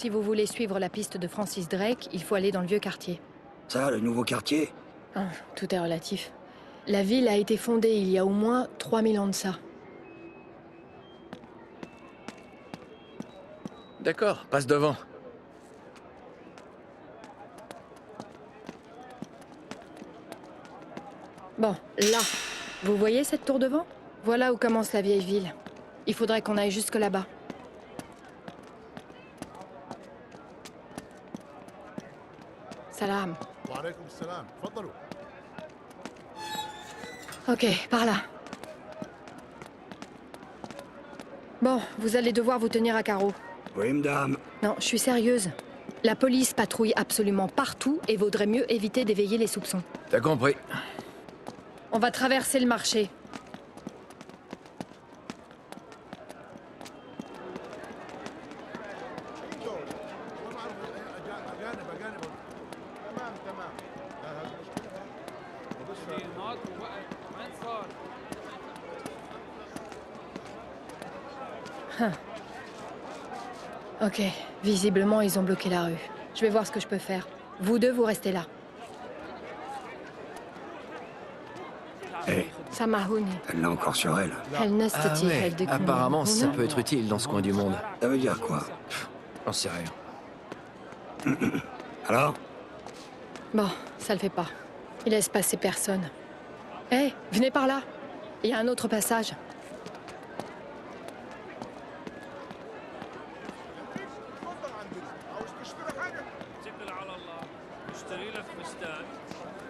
Si vous voulez suivre la piste de Francis Drake, il faut aller dans le vieux quartier. Ça, le nouveau quartier? Ah, tout est relatif. La ville a été fondée il y a au moins 3000 ans de ça. D'accord, passe devant. Bon, là. Vous voyez cette tour devant? Voilà où commence la vieille ville. Il faudrait qu'on aille jusque là-bas. Salam. وعليكم السلام تفضلوا. Ok, par là. Bon, vous allez devoir vous tenir à carreau. Oui, madame. Non, je suis sérieuse. La police patrouille absolument partout et vaudrait mieux éviter d'éveiller les soupçons. T'as compris. On va traverser le marché. أجانب. تمام. لا هذه مشكلة. Ok, visiblement ils ont bloqué la rue. Je vais voir ce que je peux faire. Vous deux, vous restez là. Hé, Samahouni. elle l'a encore sur elle. Elle ne Ah ouais, apparemment ça peut être utile dans ce coin du monde. Ça veut dire quoi? J'en sais rien. Alors? Bon, ça le fait pas. Il laisse passer personne. Hé, venez par là. Il y a un autre passage. عاوز تشتري حاجة؟ اتكل على الله اشتري لك فستان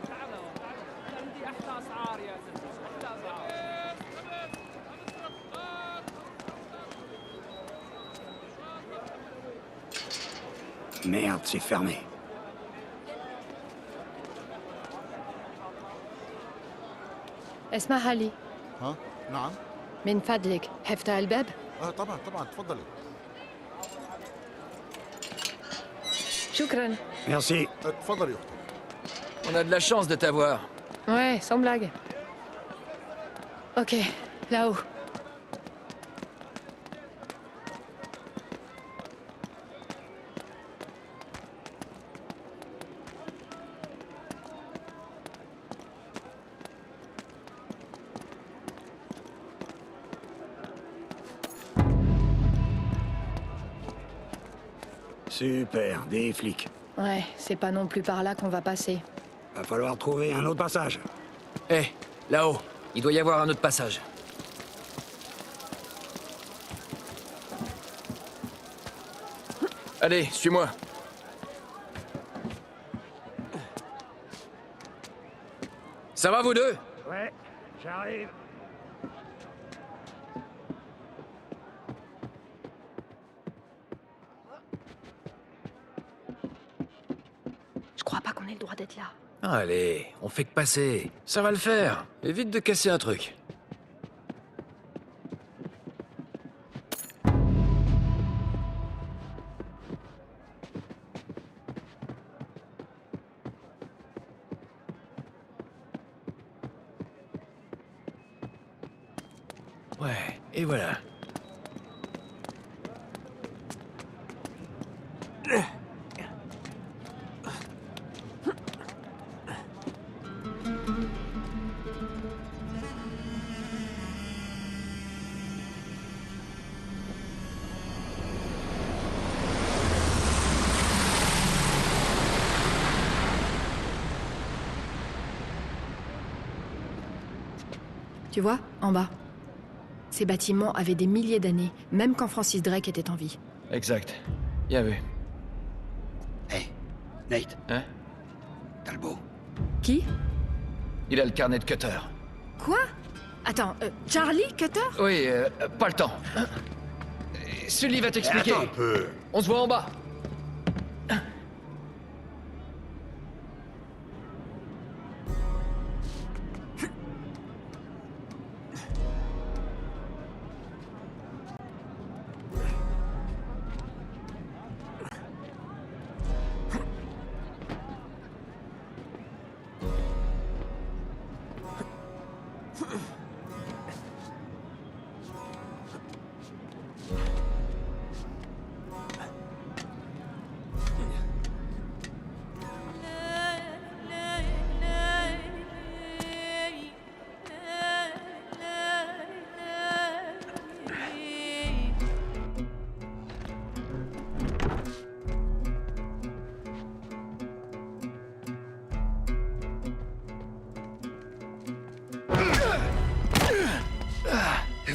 تعال عندي احلى اسعار يا زلمه احلى اسعار Merde, c'est fermé. اسمها لي. ها؟ نعم. من فضلك افتح الباب. طبعا تفضلي. شكرا. Merci. تفضلي أختي. On a de la chance de t'avoir. Ouais, sans blague. Ok, là-haut. Super, des flics. Ouais, c'est pas non plus par là qu'on va passer. Va falloir trouver un autre passage. Hé, là-haut, il doit y avoir un autre passage. Allez, suis-moi. Ça va vous deux? Ouais, j'arrive. Je crois pas qu'on ait le droit d'être là. Allez, on fait que passer. Ça va le faire. Évite de casser un truc. Ouais, et voilà. Tu vois, en bas. Ces bâtiments avaient des milliers d'années, même quand Francis Drake était en vie. Exact. Bien vu. Hé, Nate, Hein? Talbot. Qui? Il a le carnet de Cutter. Quoi? Attends, Charlie Cutter? Oui, pas le temps. Sully va t'expliquer. Attends un peu. On se voit en bas.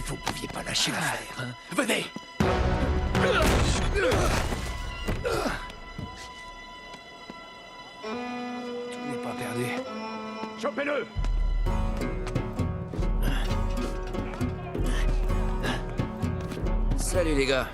Vous pouviez pas lâcher l'affaire, hein? Venez! Tout n'est pas perdu. Chopez-le! Salut les gars.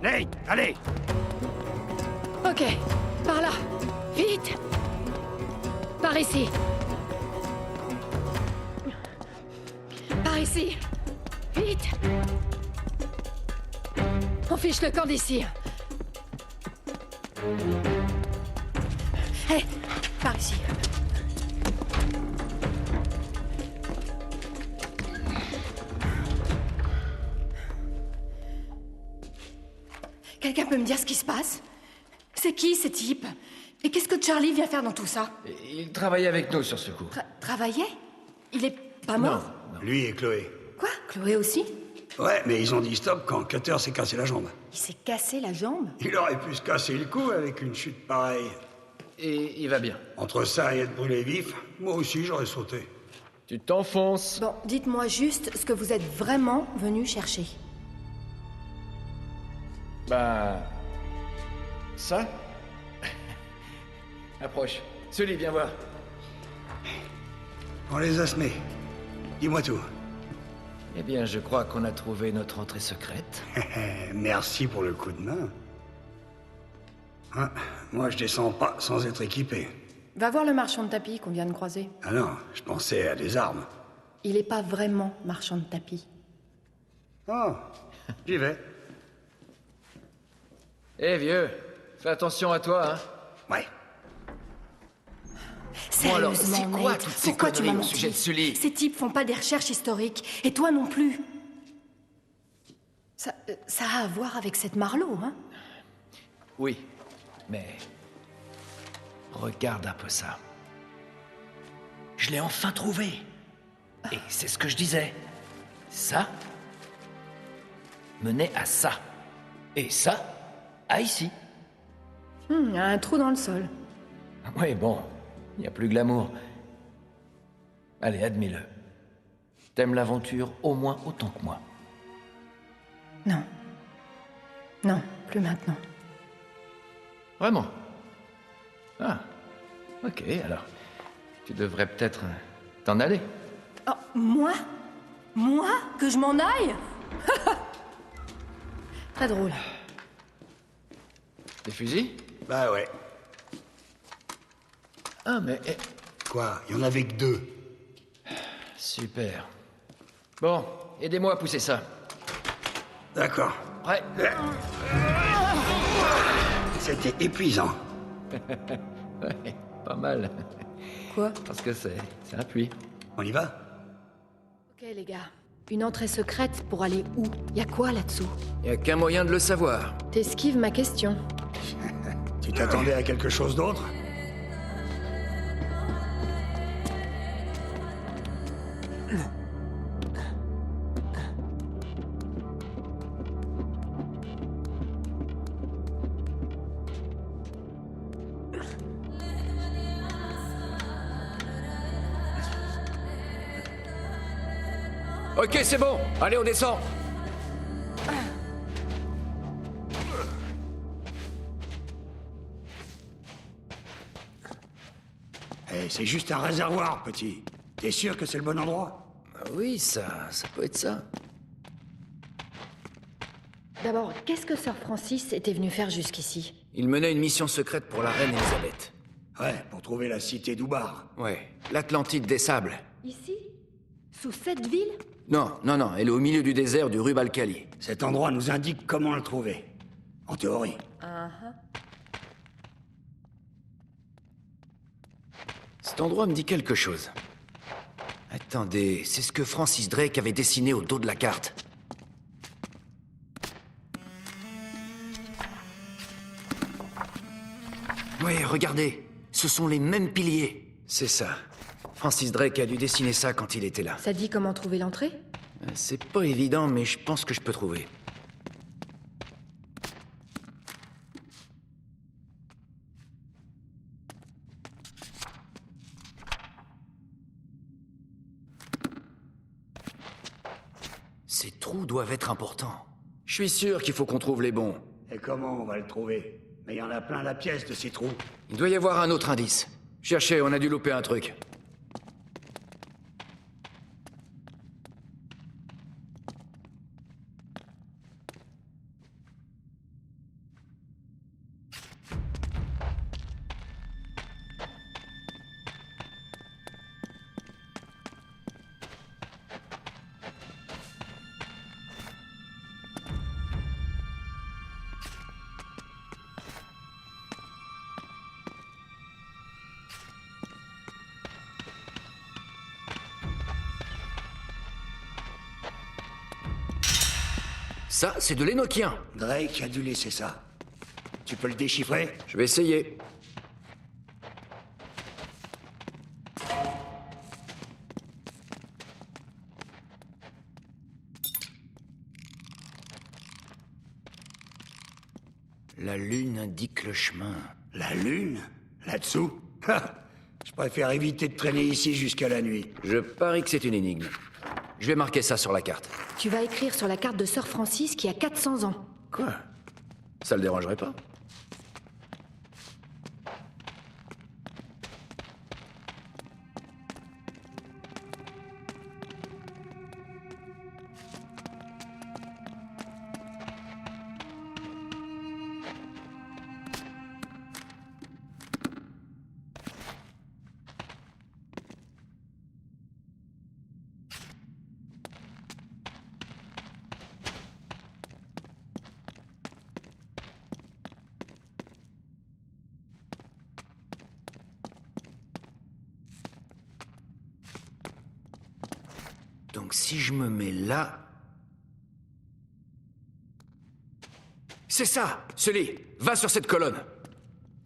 Nate, allez! Ok, par là. Vite. Par ici. Par ici. Vite. On fiche le camp d'ici. Hé, par ici. Quelqu'un peut me dire ce qui se passe? C'est qui, ces types? Et qu'est-ce que Charlie vient faire dans tout ça? Il travaillait avec nous sur ce coup. Travailler? Il est pas mort? Non. Lui et Chloé. Quoi? Chloé aussi? Ouais, mais ils ont dit stop quand Cutter s'est cassé la jambe. Il s'est cassé la jambe? Il aurait pu se casser le cou avec une chute pareille. Et il va bien. Entre ça et être brûlé vif, moi aussi j'aurais sauté. Tu t'enfonces. Bon, dites-moi juste ce que vous êtes vraiment venu chercher. Bah... Ça? Approche. Sully, viens voir. On les a semés. Dis-moi tout. Eh bien, je crois qu'on a trouvé notre entrée secrète. Merci pour le coup de main. Hein, moi, je descends pas sans être équipé. Va voir le marchand de tapis qu'on vient de croiser. Ah non, je pensais à des armes. Il est pas vraiment marchand de tapis. Oh, j'y vais. Eh vieux, fais attention à toi, hein. Ouais. Bon alors, Sérieusement, c'est quoi Nate, toutes ces pourquoi tu conneries m'as au menti? sujet de Sully? Ces types font pas des recherches historiques, et toi non plus. Ça a à voir avec cette Marlowe, hein? Oui, mais... Regarde un peu ça. Je l'ai enfin trouvé. Et c'est ce que je disais. Ça menait à ça. Et ça, à ici. Il y a un trou dans le sol. Oui, bon, il n'y a plus glamour. Allez, admets-le. T'aimes l'aventure au moins autant que moi. Non. Non, plus maintenant. Vraiment? Ah, ok, alors. Tu devrais peut-être t'en aller. Oh, moi? Moi? Que je m'en aille? Très drôle. Des fusils? Bah ouais. Ah, mais... Quoi, il y en avait que 2. Super. Bon, aidez-moi à pousser ça. D'accord. Ouais. C'était épuisant. Ouais, pas mal. Quoi? Parce que c'est un puits. On y va? Ok, les gars. Une entrée secrète pour aller où? Y a quoi là-dessous? Y a qu'un moyen de le savoir. T'esquives ma question. Tu t'attendais à quelque chose d'autre? Ok, c'est bon. Allez, on descend. Eh, c'est juste un réservoir, petit. T'es sûr que c'est le bon endroit? Oui, ça peut être ça. D'abord, qu'est-ce que Sir Francis était venu faire jusqu'ici? Il menait une mission secrète pour la reine Elisabeth. Ouais, pour trouver la cité d'Oubar. Ouais, l'Atlantide des Sables. Ici? Sous cette ville? Non, elle est au milieu du désert du Rub al-Khali. Cet endroit nous indique comment le trouver. En théorie. Cet endroit me dit quelque chose. Attendez, c'est ce que Francis Drake avait dessiné au dos de la carte. Oui, regardez, ce sont les mêmes piliers. C'est ça. Francis Drake a dû dessiner ça quand il était là. Ça dit comment trouver l'entrée? C'est pas évident, mais je pense que je peux trouver. Ces trous doivent être importants. Je suis sûr qu'il faut qu'on trouve les bons. Et comment on va le trouver? Mais il y en a plein la pièce de ces trous. Il doit y avoir un autre indice. Cherchez, on a dû louper un truc. Ça, c'est de l'Énochien. Drake a dû laisser ça. Tu peux le déchiffrer? Je vais essayer. La lune indique le chemin. La lune? Là-dessous? Ha! Je préfère éviter de traîner ici jusqu'à la nuit. Je parie que c'est une énigme. Je vais marquer ça sur la carte. Tu vas écrire sur la carte de Sir Francis qui a 400 ans. Quoi? Ça le dérangerait pas? Donc si je me mets là... C'est ça, Sully. Va sur cette colonne.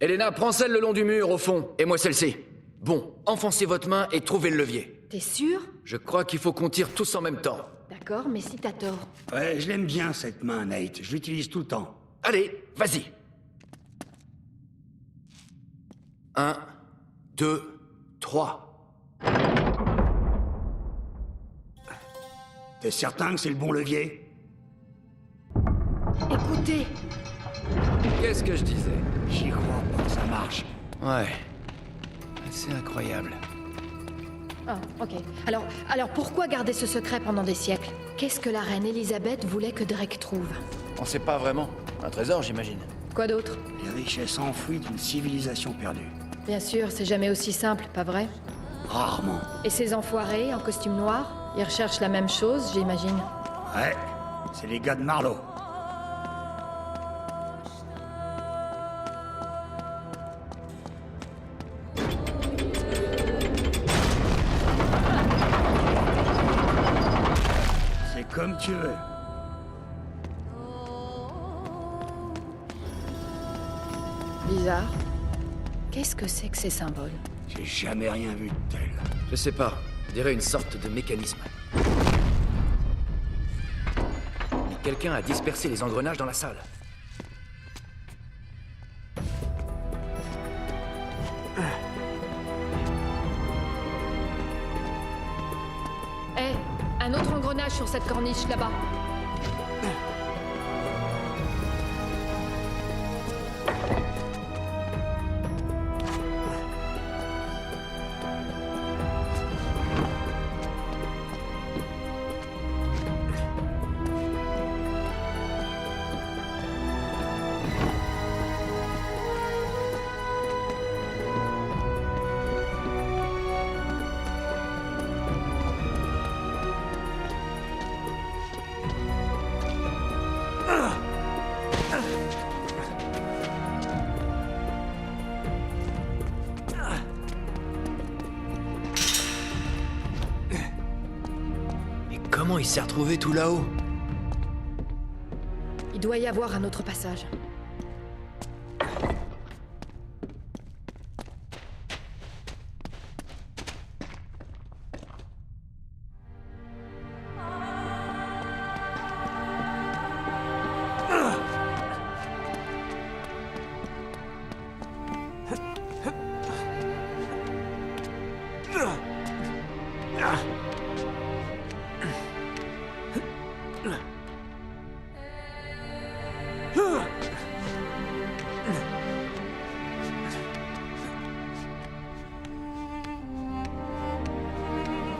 Elena, prends celle le long du mur, au fond, et moi celle-ci. Bon, enfoncez votre main et trouvez le levier. T'es sûr? Je crois qu'il faut qu'on tire tous en même temps. D'accord, mais si t'as tort. Ouais, je l'aime bien cette main, Nate. Je l'utilise tout le temps. Allez, vas-y. 1, 2, 3. T'es certain que c'est le bon levier? Écoutez! Qu'est-ce que je disais? J'y crois pas que ça marche. Ouais. C'est incroyable. Ah, ok. Alors pourquoi garder ce secret pendant des siècles? Qu'est-ce que la reine Elisabeth voulait que Drake trouve? On sait pas vraiment. Un trésor, j'imagine. Quoi d'autre? Les richesses enfouies d'une civilisation perdue. Bien sûr, c'est jamais aussi simple, pas vrai? Rarement. Et ces enfoirés en costume noir, ils recherchent la même chose, j'imagine. Ouais, c'est les gars de Marlowe. C'est comme tu veux. Bizarre. Qu'est-ce que c'est que ces symboles? J'ai jamais rien vu de tel. Je sais pas. On dirait une sorte de mécanisme. Mais quelqu'un a dispersé les engrenages dans la salle. Hé, un autre engrenage sur cette corniche là-bas. Comment il s'est retrouvé tout là-haut? Il doit y avoir un autre passage.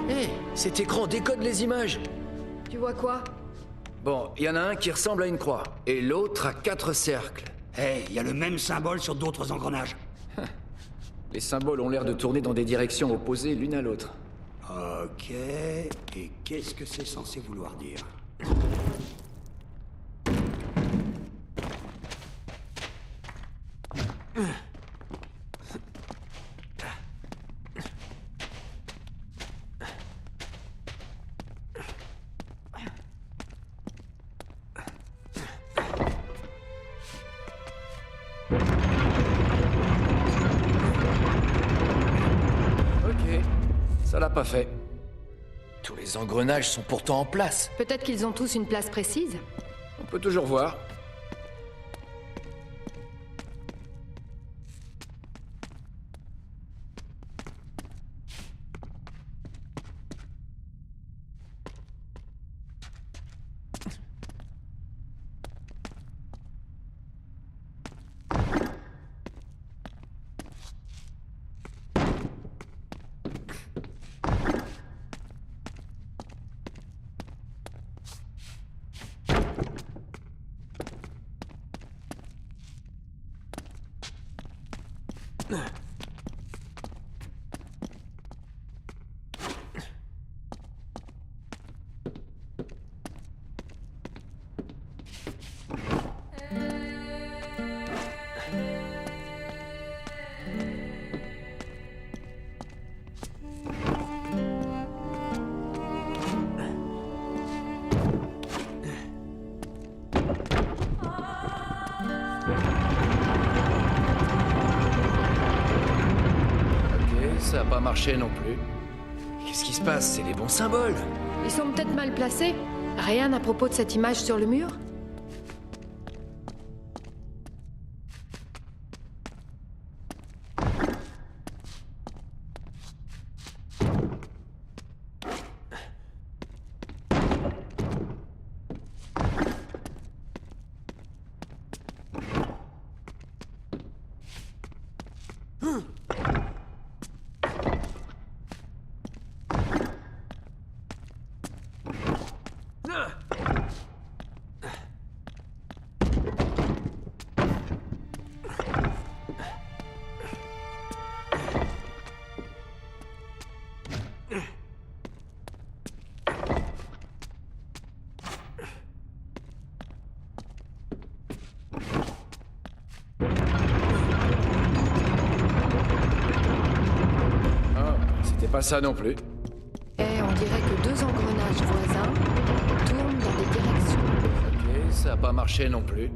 Hé, cet écran décode les images. Tu vois quoi? Bon, il y en a un qui ressemble à une croix, et l'autre à 4 cercles. Hé, il y a le même symbole sur d'autres engrenages. Les symboles ont l'air de tourner dans des directions opposées l'une à l'autre. Ok, et qu'est-ce que c'est censé vouloir dire? Ok, ça l'a pas fait. Tous les engrenages sont pourtant en place. Peut-être qu'ils ont tous une place précise. On peut toujours voir. Ça a pas marché non plus. Qu'est-ce qui se passe? C'est les bons symboles. Ils sont peut-être mal placés. Rien à propos de cette image sur le mur? Pas ça non plus. Et on dirait que deux engrenages voisins tournent dans des directions. Ok, ça a pas marché non plus.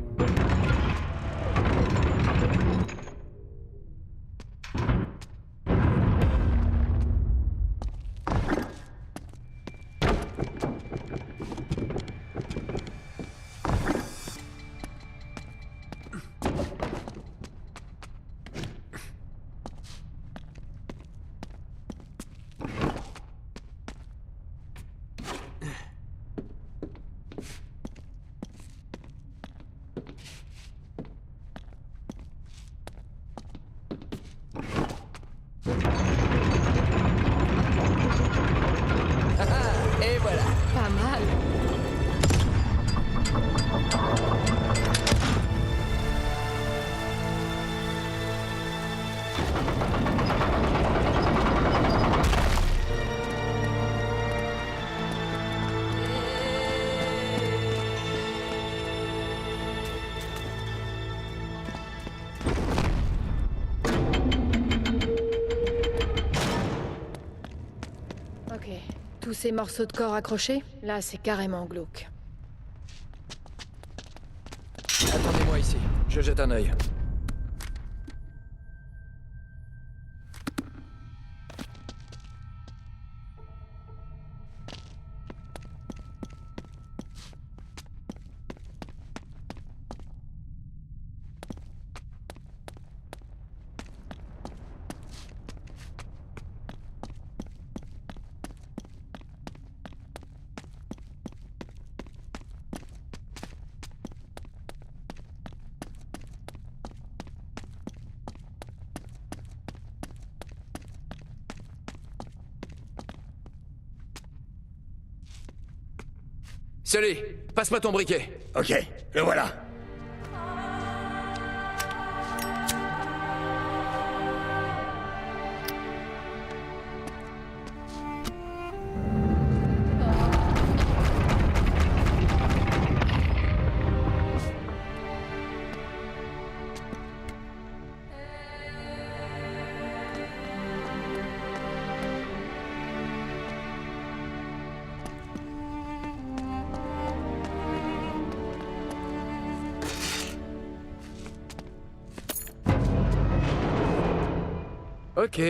Et voilà. Pas mal. Ok. Tous ces morceaux de corps accrochés, là c'est carrément glauque. Attendez-moi ici. Je jette un œil. Sully, passe-moi ton briquet. Ok, le voilà. Ok,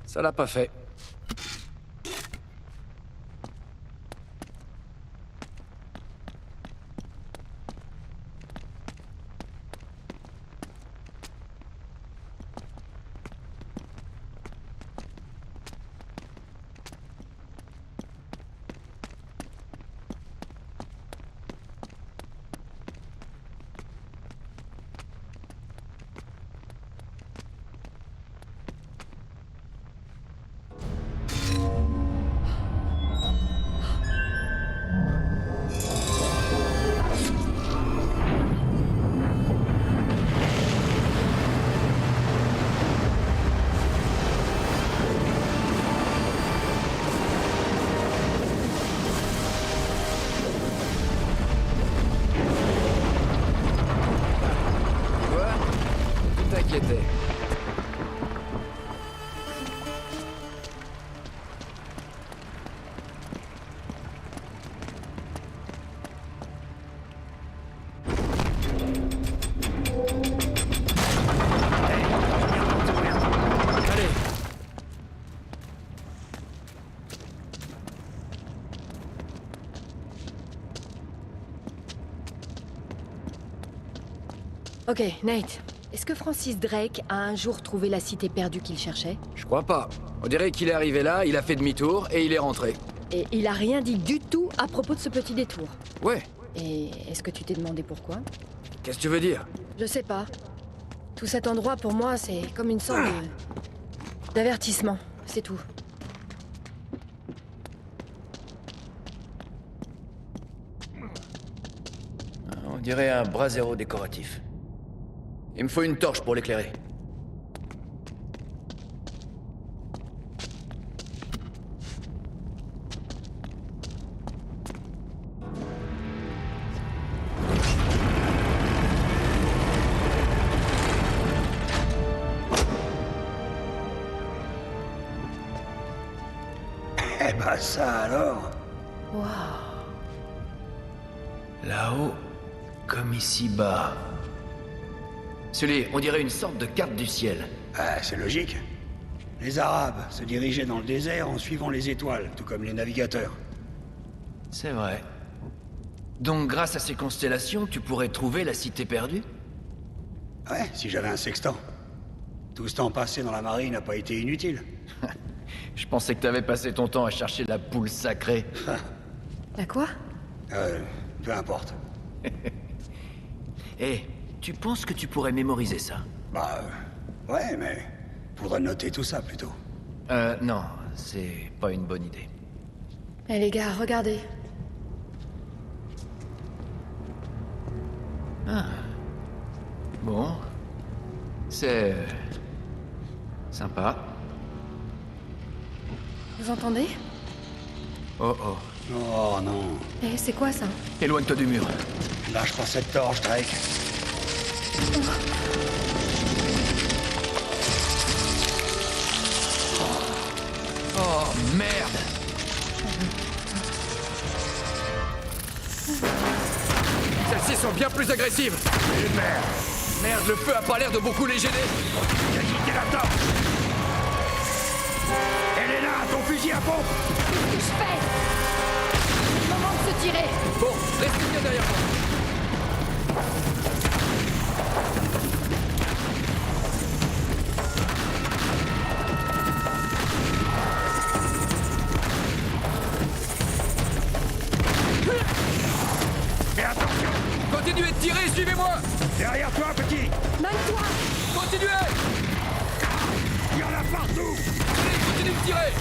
ça l'a pas fait. T'inquiétais. Allez. Ok, Nate. Est-ce que Francis Drake a un jour trouvé la cité perdue qu'il cherchait? Je crois pas. On dirait qu'il est arrivé là, il a fait demi-tour et il est rentré. Et il a rien dit du tout à propos de ce petit détour. Ouais. Et est-ce que tu t'es demandé pourquoi? Qu'est-ce que tu veux dire? Je sais pas. Tout cet endroit, pour moi, c'est comme une sorte d'avertissement. C'est tout. On dirait un brasero décoratif. Il me faut une torche pour l'éclairer. Eh ben ça alors. Waouh. Là-haut, comme ici-bas. Sully, on dirait une sorte de carte du ciel. Ah, c'est logique. Les Arabes se dirigeaient dans le désert en suivant les étoiles, tout comme les navigateurs. C'est vrai. Donc grâce à ces constellations, tu pourrais trouver la cité perdue? Ouais, si j'avais un sextant. Tout ce temps passé dans la marine n'a pas été inutile. Je pensais que t'avais passé ton temps à chercher la poule sacrée. La quoi? Peu importe. Eh, tu penses que tu pourrais mémoriser ça? Bah, ouais, mais faudra noter tout ça plutôt. Non, c'est pas une bonne idée. Eh les gars, regardez. Ah. Bon. C'est... sympa. Vous entendez? Oh oh. Oh non. Eh, c'est quoi ça? Éloigne-toi du mur. Lâche pas cette torche, Drake. Oh, merde! Celles-ci sont bien plus agressives! Merde! Merde, le feu a pas l'air de beaucoup les gêner! Quelle la torche. Elena, ton fusil à pompe. Qu'est-ce que je fais? C'est le moment de se tirer. Bon, restez bien derrière moi! Fais attention. Continuez de tirer, suivez-moi! Derrière toi, petit. Mine-toi! Continuez! Il y en a partout. Allez, continuez de tirer!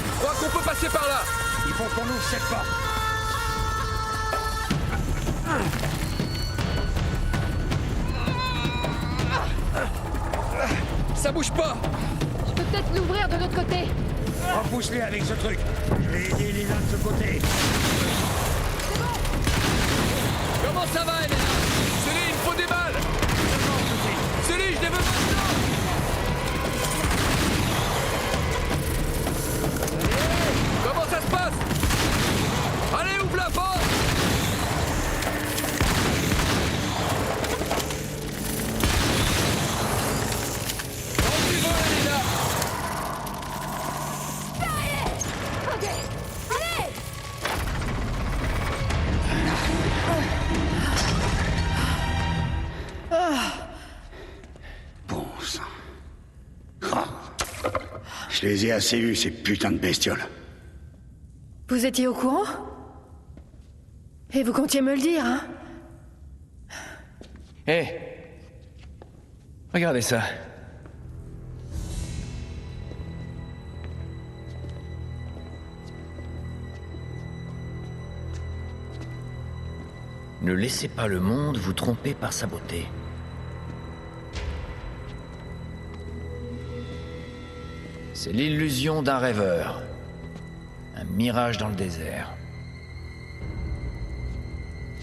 Je crois qu'on peut passer par là! Il faut qu'on ouvre cette porte. Ça bouge pas! Je peux peut-être l'ouvrir de l'autre côté. Repousse-les avec ce truc. Je vais aider Elena de ce côté. Comment ça va, Elena? Sully, il me faut des balles! Sully, je les veux maintenant! Comment ça se passe? Allez, ouvre la porte! On y va, Elena! Ok. Allez! Bon sang. Ah. Je les ai assez eus, ces putains de bestioles. Vous étiez au courant? Et vous comptiez me le dire, hein? Hé! Regardez ça. Ne laissez pas le monde vous tromper par sa beauté. C'est l'illusion d'un rêveur. Un mirage dans le désert.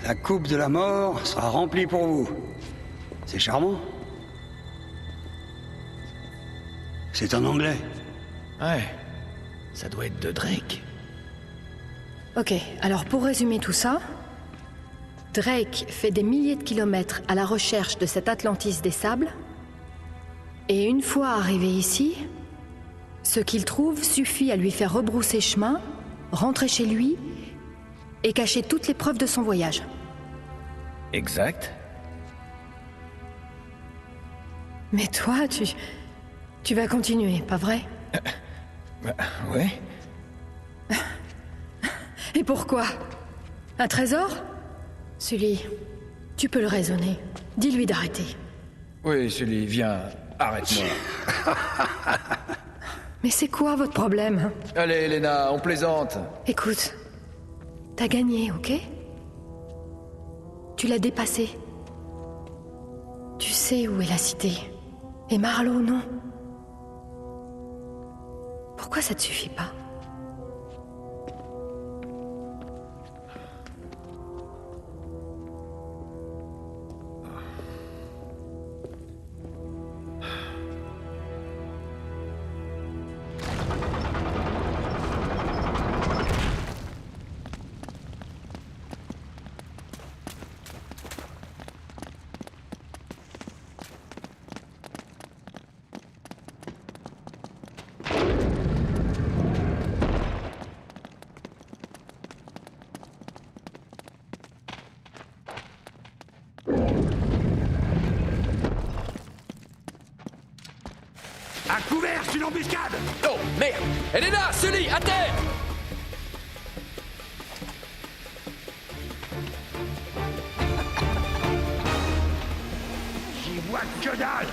La coupe de la mort sera remplie pour vous. C'est charmant. C'est en anglais. Ouais. Ça doit être de Drake. Ok, alors pour résumer tout ça, Drake fait des milliers de kilomètres à la recherche de cette Atlantis des sables, et une fois arrivé ici, ce qu'il trouve suffit à lui faire rebrousser chemin, rentrer chez lui et cacher toutes les preuves de son voyage. Exact. Mais toi, tu vas continuer, pas vrai? Bah, ouais. Et pourquoi? Un trésor? Sully, tu peux le raisonner. Dis-lui d'arrêter. Oui, Sully, viens, arrête-moi. Mais c'est quoi votre problème? Allez, Elena, on plaisante. Écoute, t'as gagné, ok? Tu l'as dépassé. Tu sais où est la cité. Et Marlowe, non. Pourquoi ça te suffit pas? À couvert, c'est une embuscade. Oh, merde! Elena, Sully, à terre! Que dalle!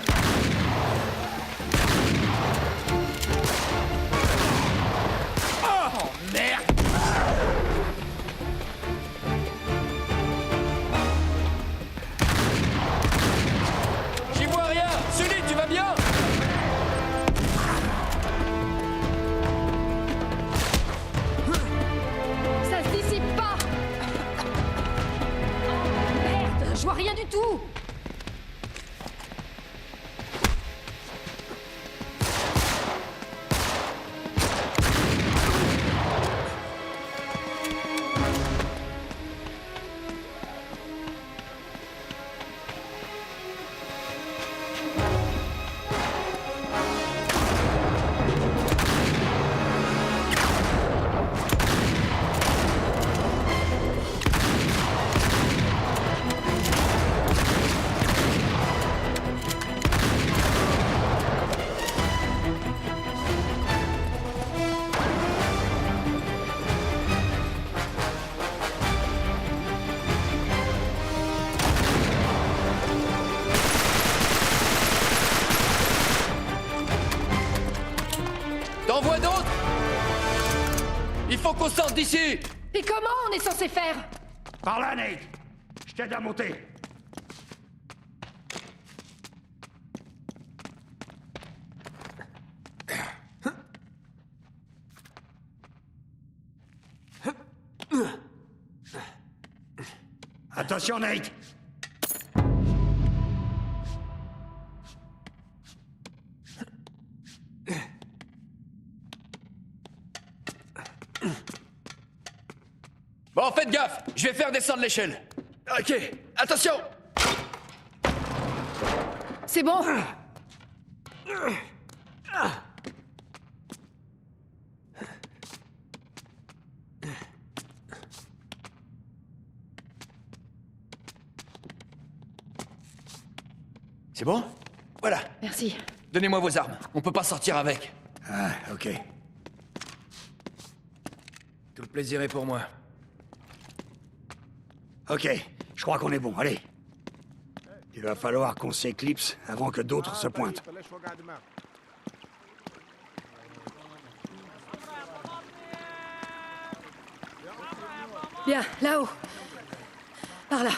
Oh, merde! J'y vois rien! Sully, tu vas bien? Ça se dissipe pas! Merde, je vois rien du tout! T'en vois d'autres? Il faut qu'on sorte d'ici! Et comment on est censé faire? Par là, Nate! Je t'aide à monter! Attention, Nate! Bon, faites gaffe! Je vais faire descendre l'échelle. Ok, attention! C'est bon? C'est bon? Voilà. Merci. Donnez-moi vos armes. On peut pas sortir avec. Ah, ok. Tout le plaisir est pour moi. Ok, je crois qu'on est bon, allez. Il va falloir qu'on s'éclipse avant que d'autres se pointent. ليش وقع دماغ؟ Bien, là-haut. Par là.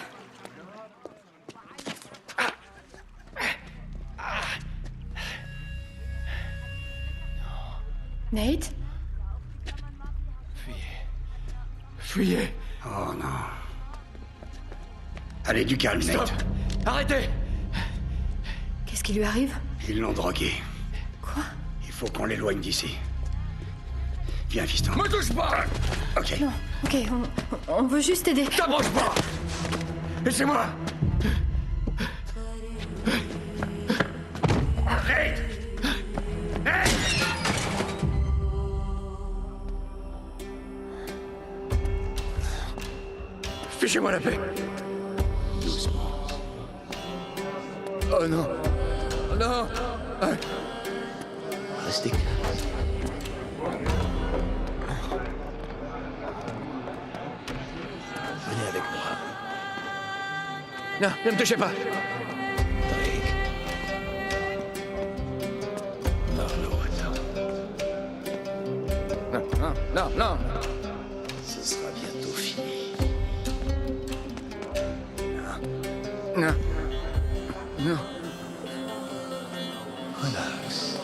Nate? Fuyez! Oh non. Allez, du calme, Stop! Nate. Arrêtez! Qu'est-ce qui lui arrive? Ils l'ont drogué. Quoi? Il faut qu'on l'éloigne d'ici. Viens, fiston. Me touche pas! Ok. Non, ok, on veut juste aider. T'approche pas! Laissez-moi! Nate! Nate! Fichez-moi la paix! Oh non! Oh non! Ah. Restez calme. Venez avec moi. Non, ne me touchez pas! Drake. Marlowe, attends. Non, non, non, non! Ce sera bientôt fini. Non. Non. Relax.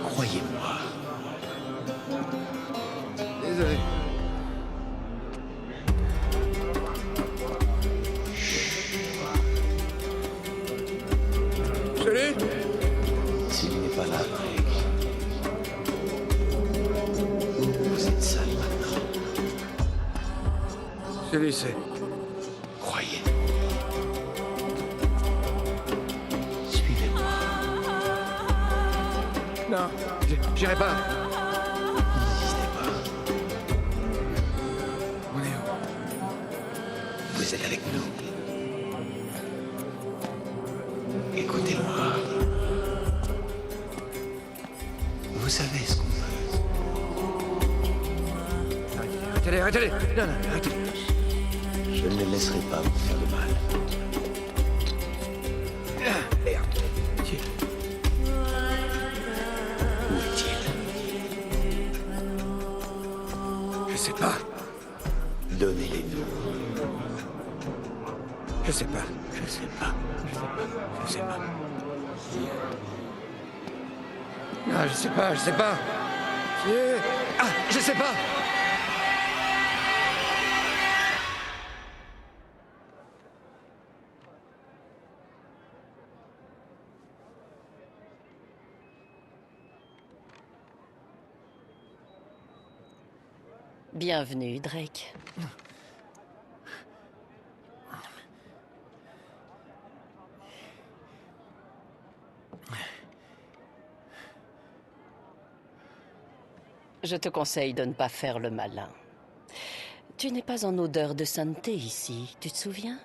Croyez-moi. Désolé. Salut! S'il n'est pas là, Drake. Vous êtes seul maintenant. Salut, c'est... Croyez. Suivez-moi. Non, j'irai pas. N'insistez pas. On est où? Vous êtes avec nous. Écoutez-moi. Vous savez ce qu'on veut. Arrêtez-les, arrêtez-les! Non, non, arrêtez-les. Je Je ne les laisserai pas vous faire de mal. Merde. Où est-il? Je sais pas. Donnez-les-nous. Je sais pas. Je sais pas. Je sais pas. Ah, je sais pas, je sais pas. Ah, je sais pas. Bienvenue, Drake. Je te conseille de ne pas faire le malin. Tu n'es pas en odeur de sainteté ici, tu te souviens?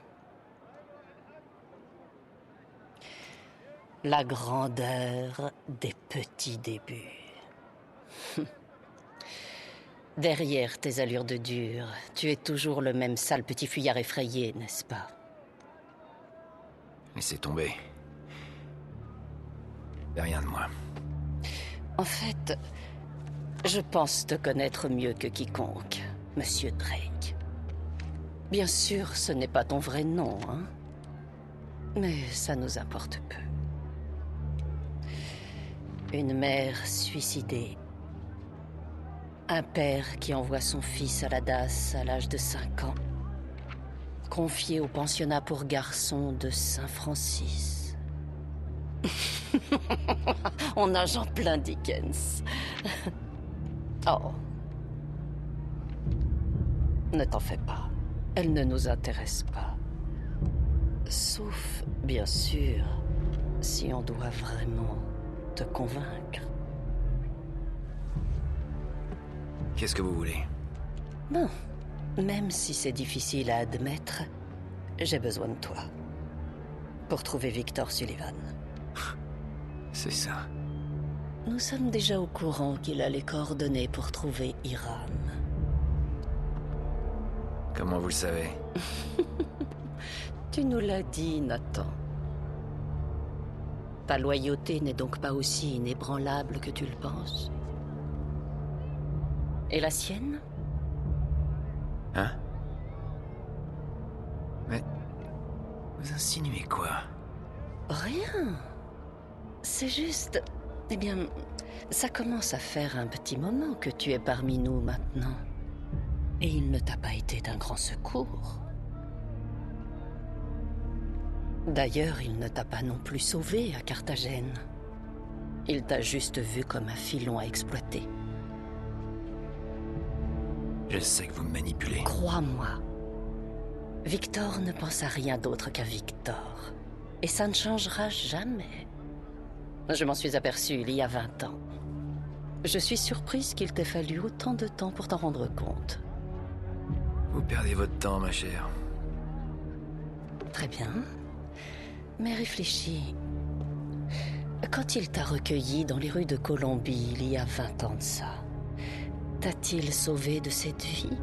La grandeur des petits débuts. Derrière tes allures de dur, tu es toujours le même sale petit fuyard effrayé, n'est-ce pas? Laissez tomber. Y'a rien de moi. En fait, je pense te connaître mieux que quiconque, Monsieur Drake. Bien sûr, ce n'est pas ton vrai nom, hein? Mais ça nous importe peu. Une mère suicidée. Un père qui envoie son fils à la DAS à l'âge de 5 ans. Confié au pensionnat pour garçons de Saint-Francis. On nage en plein Dickens. Oh. Ne t'en fais pas. Elle ne nous intéresse pas. Sauf, bien sûr, si on doit vraiment te convaincre. Qu'est-ce que vous voulez? Bon, même si c'est difficile à admettre, j'ai besoin de toi. Pour trouver Victor Sullivan. C'est ça. Nous sommes déjà au courant qu'il a les coordonnées pour trouver Iran. Comment vous le savez? Tu nous l'as dit, Nathan. Ta loyauté n'est donc pas aussi inébranlable que tu le penses. Et la sienne? Hein? Mais... vous insinuez quoi? Rien. C'est juste... Eh bien, ça commence à faire un petit moment que tu es parmi nous maintenant. Et il ne t'a pas été d'un grand secours. D'ailleurs, il ne t'a pas non plus sauvé à Carthagène. Il t'a juste vu comme un filon à exploiter. Je sais que vous me manipulez. Crois-moi. Victor ne pense à rien d'autre qu'à Victor. Et ça ne changera jamais. Je m'en suis aperçue il y a 20 ans. Je suis surprise qu'il t'ait fallu autant de temps pour t'en rendre compte. Vous perdez votre temps, ma chère. Très bien. Mais réfléchis. Quand il t'a recueilli dans les rues de Colombie il y a 20 ans de ça, t'a-t-il sauvé de cette vie?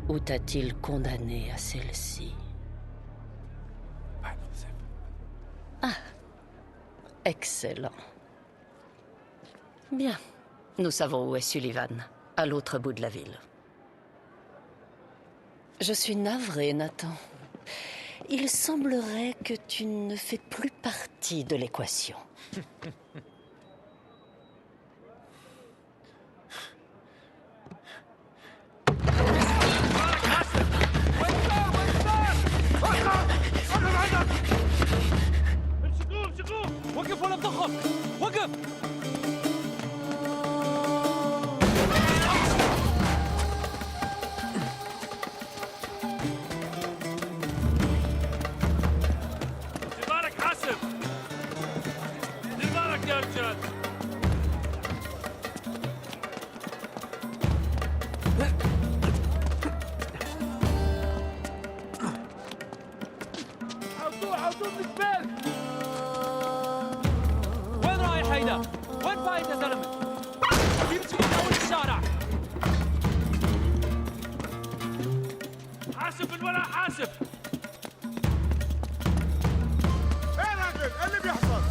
Ou t'a-t-il condamné à celle-ci? Ah, excellent. Bien, nous savons où est Sullivan, à l'autre bout de la ville. Je suis navrée, Nathan. Il semblerait que tu ne fais plus partie de l'équation. امسكوه امسكوه وقف ولا تخف وقف دير بالك حاسب دير بالك يا رجال حاسب من ورا حاسب. ايه يا راجل؟ ايه اللي بيحصل؟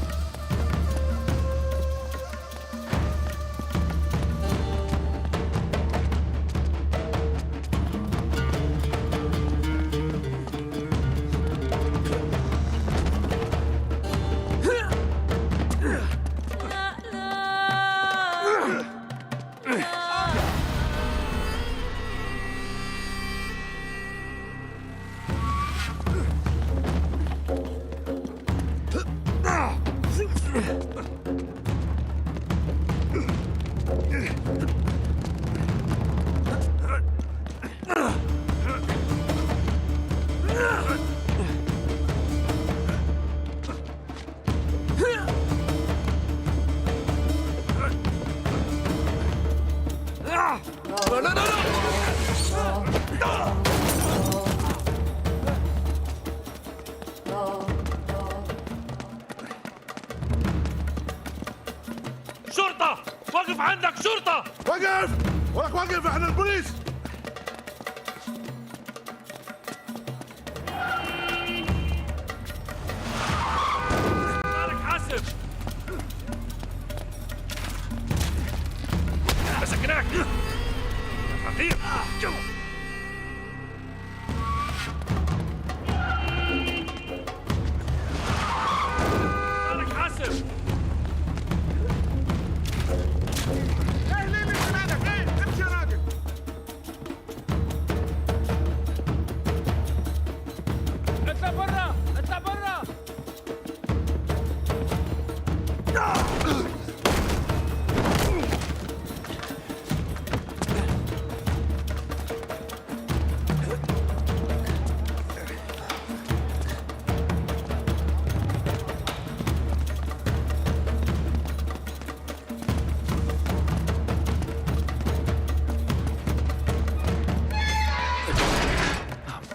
شرطة! وقف عندك شرطة! وقف! ولك وقف، احنا البوليس! مالك حاسب! مسكناك! يا خطير! مالك حاسب! ايه ليه مالك؟ ايه؟ امشي يا راجل! اطلع برا! اطلع برا!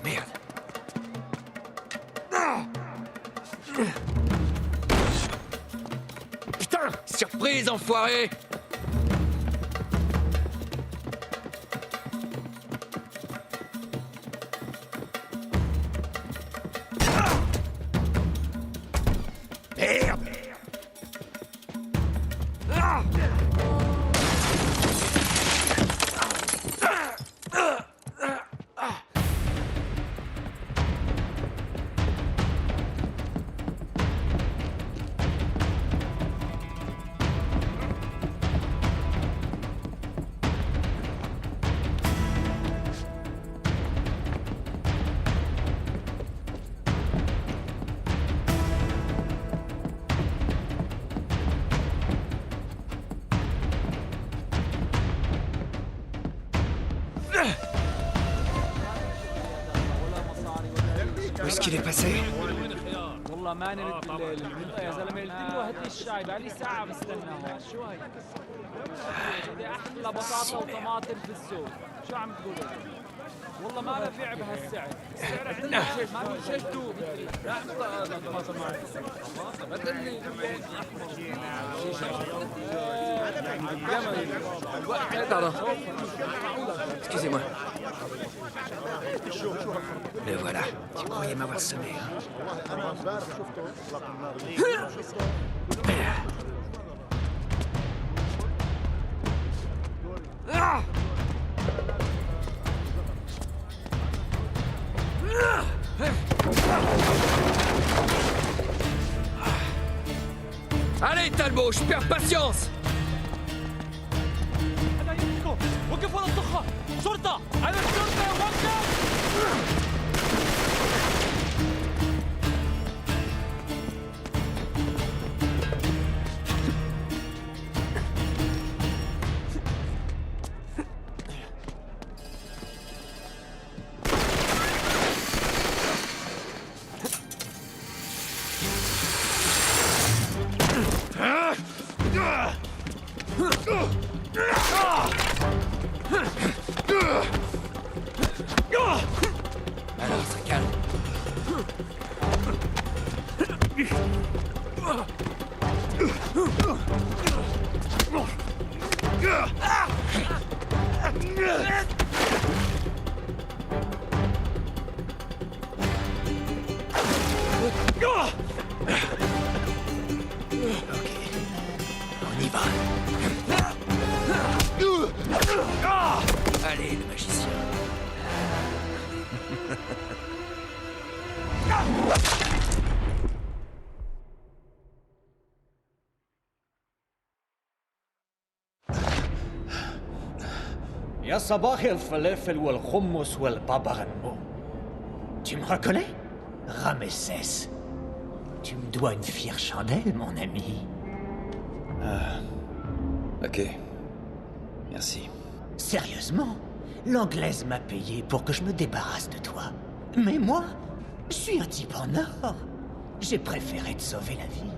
Merde. Putain! Surprise, enfoiré! Merde! Où est-ce qu'il est passé? والله ما نلت الليل المنطقة يا زلمة قلت له هات لي الشاي بقالي ساعة بستنى هون شو هي؟ بدي أحلى بطاطا وطماطم في السوق شو عم تقول والله ما ببيع بهالسعر السعر عندنا ما في شيء دوب لا طماطم معي ما تقلي Pardon. Excusez-moi. Le voilà. Tu croyais m'avoir semé, hein? انا امبارح شفته اطلق النار. Allez, Talbot, je perds patience! هذا يمسكوا وقف ورا الطخة شرطة أنا الشرطة وقف Allez, le magicien. يا صباح الفلافل والخمس والبابغنمو. Tu me reconnais? Ramesses. Tu me dois une fière chandelle, mon ami. Ok. Merci. Sérieusement? L'anglaise m'a payé pour que je me débarrasse de toi. Mais moi, je suis un type en or. J'ai préféré te sauver la vie.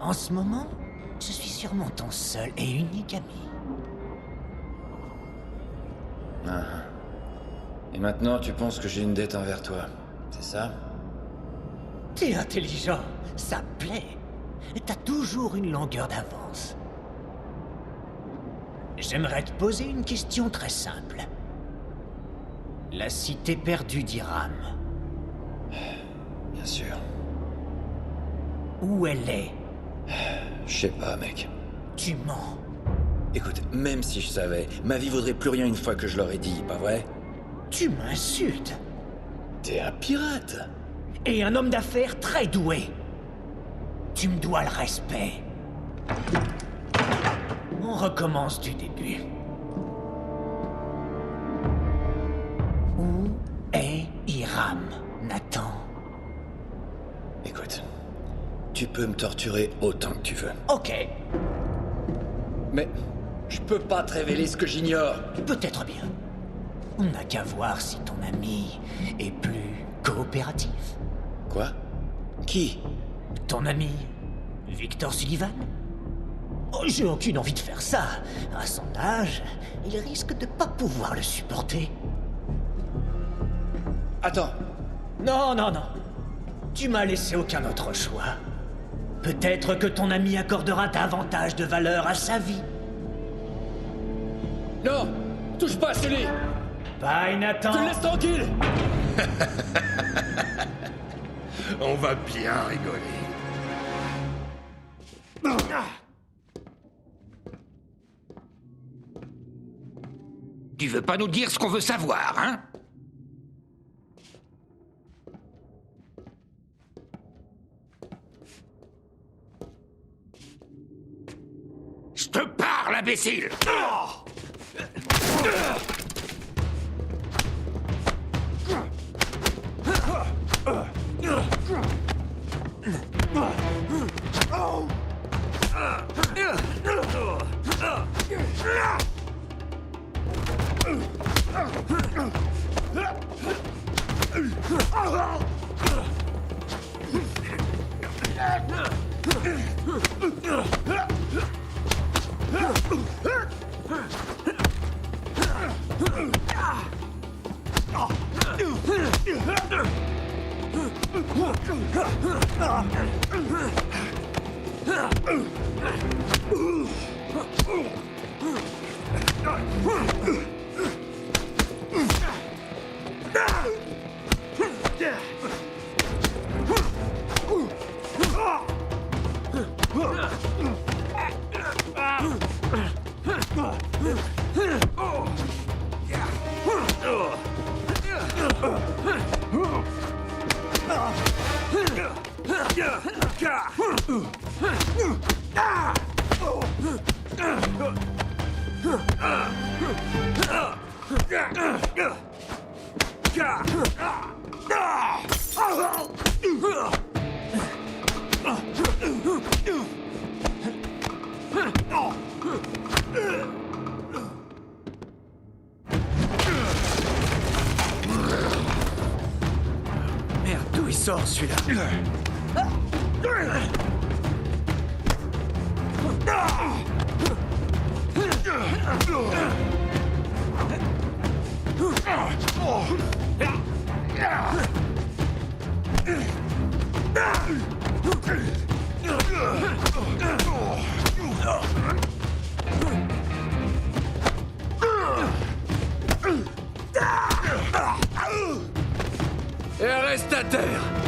En ce moment, je suis sûrement ton seul et unique ami. Et maintenant, tu penses que j'ai une dette envers toi, c'est ça? T'es intelligent, ça me plaît. T'as toujours une longueur d'avance. J'aimerais te poser une question très simple. La cité perdue d'Iram, Bien sûr. où elle est? Je sais pas, mec. Tu mens. Écoute, même si je savais, ma vie vaudrait plus rien une fois que je l'aurais dit, pas vrai? Tu m'insultes. T'es un pirate! Et un homme d'affaires très doué. Tu me dois le respect. On recommence du début. Où est Iram, Nathan? Écoute, tu peux me torturer autant que tu veux. Ok, Mais je peux pas te révéler ce que j'ignore. peut-être bien. On n'a qu'à voir si ton ami est plus coopératif. Quoi? Qui? Ton ami, Victor Sullivan? Oh, j'ai aucune envie de faire ça. À son âge, il risque de pas pouvoir le supporter. Attends. Non, non, non. Tu m'as laissé aucun autre choix. Peut-être que ton ami accordera davantage de valeur à sa vie. Non! Touche pas, Sully! Bye, Nathan. Tu me laisses tranquille! On va bien rigoler. Tu veux pas nous dire ce qu'on veut savoir, hein? Je te parle, imbécile! Merde, d'où il sort celui-là? Et reste à terre!